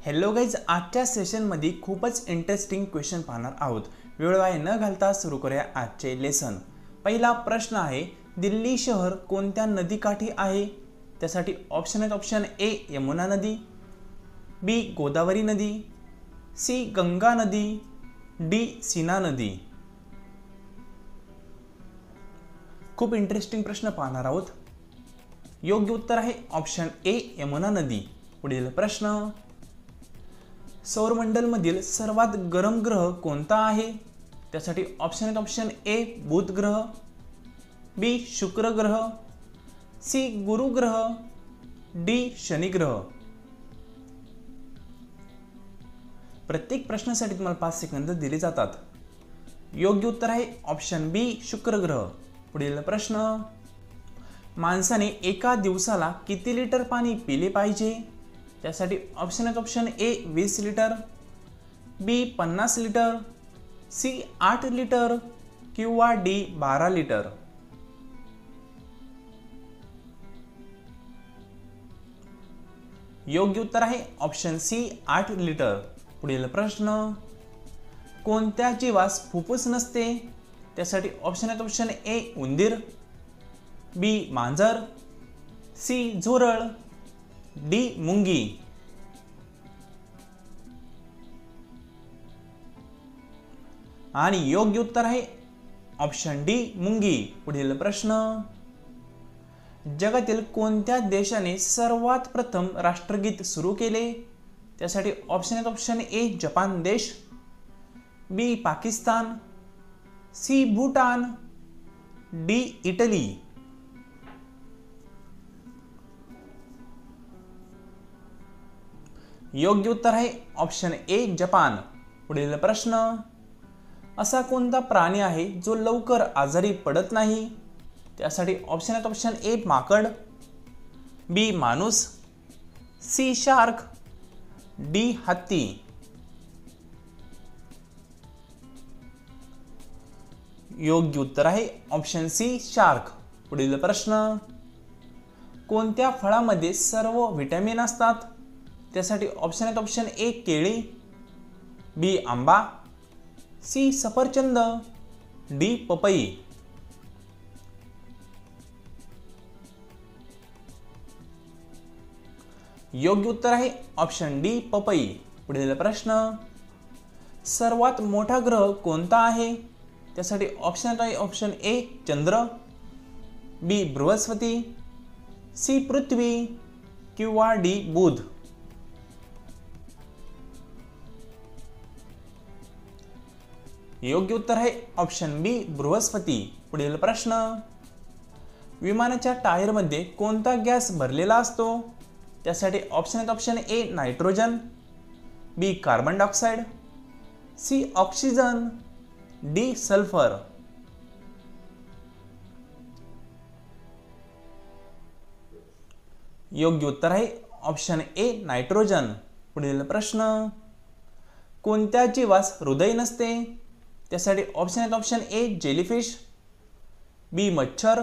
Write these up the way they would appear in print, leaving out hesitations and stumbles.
Hello guys, आजच्या सेशनमध्ये खूपच इंटरेस्टिंग क्वेश्चन पाहणार आहोत। वेळ वाया न घालता सुरू करूया आजचे लेसन। पहिला प्रश्न आहे, दिल्ली शहर कोणत्या नदीकाठी आहे? त्यासाठी ऑप्शन आहेत, ऑप्शन ए यमुना नदी, बी गोदावरी नदी, सी गंगा नदी, डी सीना नदी। खूप इंटरेस्टिंग प्रश्न पाहणार आहोत। योग्य उत्तर आहे ऑप्शन ए यमुना नदी। पुढील प्रश्न, सौरमंडल मधील सर्वात गरम ग्रह कोणता आहे? त्यासाठी ऑप्शन आहेत, ऑप्शन ए बुध ग्रह, बी शुक्र ग्रह, सी गुरु ग्रह, डी शनी ग्रह। प्रत्येक प्रश्नासाठी तुम्हाला 5 सेकंद दिले जातात। योग्य उत्तर आहे ऑप्शन बी शुक्र ग्रह। पुढील प्रश्न, माणसाने एका दिवसाला किती लिटर पाणी पिले पाहिजे? त्यासाठी ऑप्शन आहेत, option A 20 litre, B 50 litre, C 8 litre किंवा डी 12 लिटर। योग्य उत्तर आहे ऑप्शन सी 8 लिटर। पुढील प्रश्न, कोणत्या जीवास फुफ्फुस नसते? त्यासाठी ऑप्शन आहेत, ऑप्शन ए उंदीर, बी मांजर, सी झुरळ, डी मुंगी। आणि योग्य उत्तर आहे ऑप्शन डी मुंगी। पुढील प्रश्न, जगातील कोणत्या देशाने सर्वात प्रथम राष्ट्रगीत सुरू केले? त्यासाठी ऑप्शन आहेत, ऑप्शन ए जपान देश, B Pakistan, C Bhutan, D Italy. योग्य उत्तर आहे ऑप्शन ए जपान। पुढील प्रश्न, असा कोणता प्राणी आहे जो लवकर आजारी पडत नाही? त्यासाठी ऑप्शन आहेत, ऑप्शन ए माकड, बी माणूस, सी शार्क, डी हत्ती। योग्य उत्तर आहे ऑप्शन सी शार्क। पुढील प्रश्न, कोणत्या फळामध्ये सर्व व्हिटॅमिन असतात? त्यासाठी ऑप्शन आहेत, ऑप्शन ए केळी, बी आंबा, सी सफरचंद, डी पपई। योग्य उत्तर आहे ऑप्शन डी पपई। पुढील प्रश्न, सर्वात मोठा ग्रह कोणता आहे? त्यासाठी ऑप्शन आहे, ऑप्शन ए चंद्र, बी बृहस्पती, सी पृथ्वी किंवा डी बुध। योग्य उत्तर आहे ऑप्शन बी बृहस्पती। पुढील प्रश्न, विमानाच्या टायरमध्ये कोणता गॅस भरलेला असतो? त्यासाठी ऑप्शन आहेत, option A nitrogen, B carbon dioxide, C oxygen, D sulphur. योग्य उत्तर आहे ऑप्शन ए नायट्रोजन। पुढील प्रश्न, कोणत्या जीवास हृदय नसते? त्यासाठी ऑप्शन आहेत, ऑप्शन ए जेलीफिश, बी मच्छर,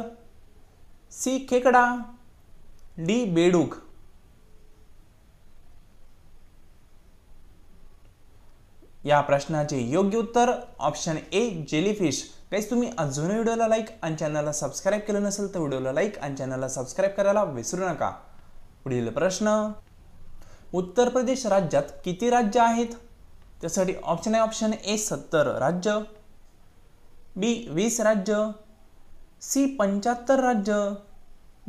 सी खेकडा, डी बेडूक। या प्रश्नाचे योग्य उत्तर ऑप्शन ए जेलीफिश। गाइस, तुम्ही अजूनही व्हिडिओला लाईक आणि चॅनलला सबस्क्राईब केलं नसेल तर व्हिडिओला लाईक आणि चॅनलला सबस्क्राईब करायला विसरू नका। पुढील प्रश्न, उत्तर प्रदेश राज्यात किती राज्य आहेत? त्यासाठी ऑप्शन आहे, ऑप्शन ए 70 राज्य, बी 20 राज्य, सी 75 राज्य,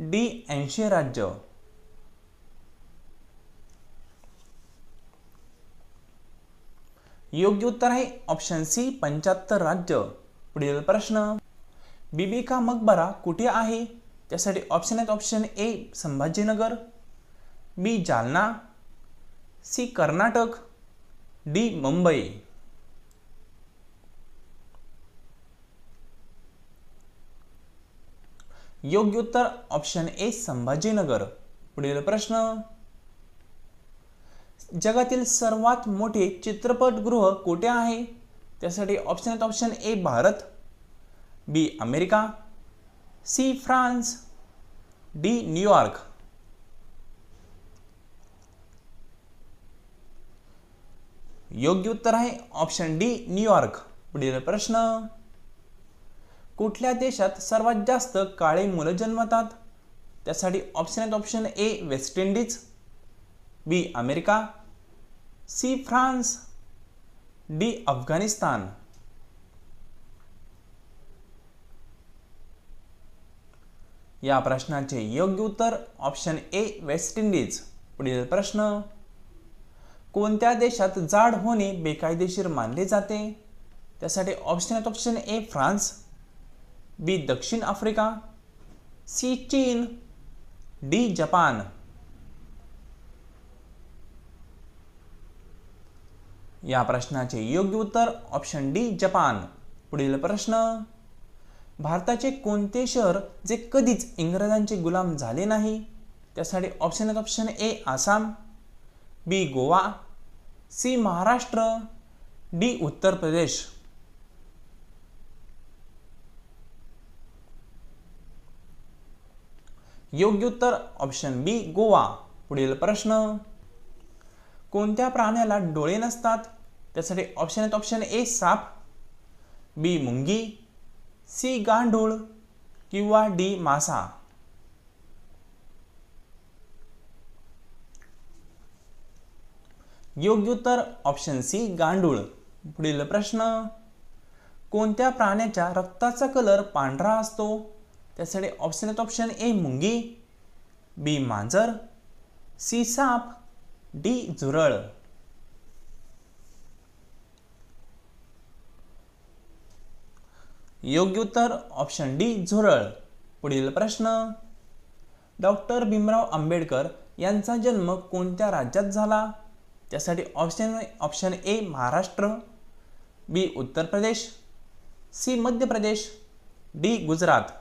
डी 80 राज्य। योग्य उत्तर आहे ऑप्शन सी 75 राज्य। पुढील प्रश्न, बीबी का मकबरा कुठे आहे? त्यासाठी ऑप्शन आहेत, option A Sambhajinagar, B Jalna, C Karnataka, D Mumbai. योग्य उत्तर ऑप्शन ए संभाजीनगर। पुढील प्रश्न, जगातील सर्वात मोठे चित्रपटगृह कुठे आहे? त्यासाठी ऑप्शन आहेत, option A Bharat, B America, C France, D New York. योग्य उत्तर आहे ऑप्शन डी न्यूयॉर्क. पुढील प्रश्न, कुठल्या देशात सर्वात जास्त काळे मुलं जन्मतात? त्यासाठी ऑप्शन आहेत option A West Indies, B America, C France, D Afghanistan. या प्रश्नाचे योग्य उत्तर ऑप्शन ए वेस्ट इंडिज. पुढील प्रश्न, कोणत्या देशात जाड होणे बेकायदेशीर मानले जाते? त्यासाठी ऑप्शन आहेत ऑप्शन ए फ्रान्स, बी दक्षिण आफ्रिका, सी चीन, डी जपान. या प्रश्नाचे योग्य उत्तर ऑप्शन डी जपान. पुढील प्रश्न, भारताचे कोणते शहर जे कधीच इंग्रजांचे गुलाम झाले नाही? त्यासाठी ऑप्शन आहेत option A Assam, B Goa, C Maharashtra, D Uttar Pradesh. योग्य उत्तर ऑप्शन बी गोवा. पुढील प्रश्न, कोणत्या प्राण्याला डोळे नसतात? त्यासाठी ऑप्शन आहेत ऑप्शन ए साप, बी मुंगी, सी गांडूळ किंवा डी मासा. योग्य उत्तर ऑप्शन सी गांडूळ. पुढील प्रश्न, कोणत्या प्राण्याच्या रक्ताचा कलर पांढरा असतो? त्यासाठी ऑप्शन आहेत ऑप्शन ए मुंगी, बी मांजर, सी साप, डी झुरळ. योग्य उत्तर ऑप्शन डी झुरळ. पुढील प्रश्न, डॉक्टर भीमराव आंबेडकर यांचा जन्म कोणत्या राज्यात झाला? त्यासाठी option A Maharashtra, B Uttar Pradesh, C Madhya Pradesh, D Gujarat.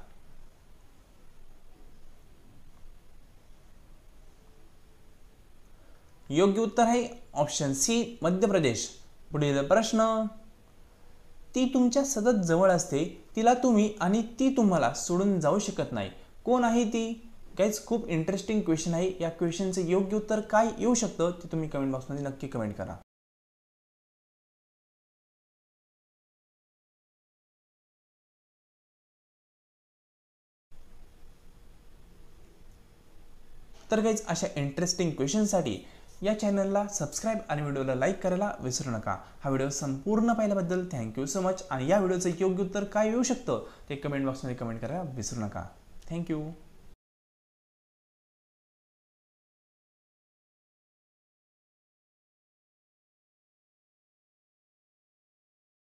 योग्य उत्तर आहे ऑप्शन सी मध्य प्रदेश. पुढील प्रश्न, ती तुमच्या सतत जवळ असते, तिला तुम्ही आणि ती तुम्हाला सोडून जाऊ शकत नाही, कोण आहे ती? गाइज खूप इंटरेस्टिंग क्वेश्चन आहे. या क्वेश्चनचे योग्य उत्तर काय येऊ शकतं ते तुम्ही कमेंट बॉक्समध्ये नक्की कमेंट करा. तर गाइज अशा इंटरेस्टिंग क्वेश्चनसाठी या चॅनलला सबस्क्राईब आणि व्हिडिओला लाईक करायला विसरू नका. हा व्हिडिओ संपूर्ण पाहिल्याबद्दल थँक्यू सो मच. आणि या व्हिडिओचं योग्य उत्तर काय येऊ शकतं ते कमेंट बॉक्समध्ये कमेंट करायला विसरू नका. थँक्यू.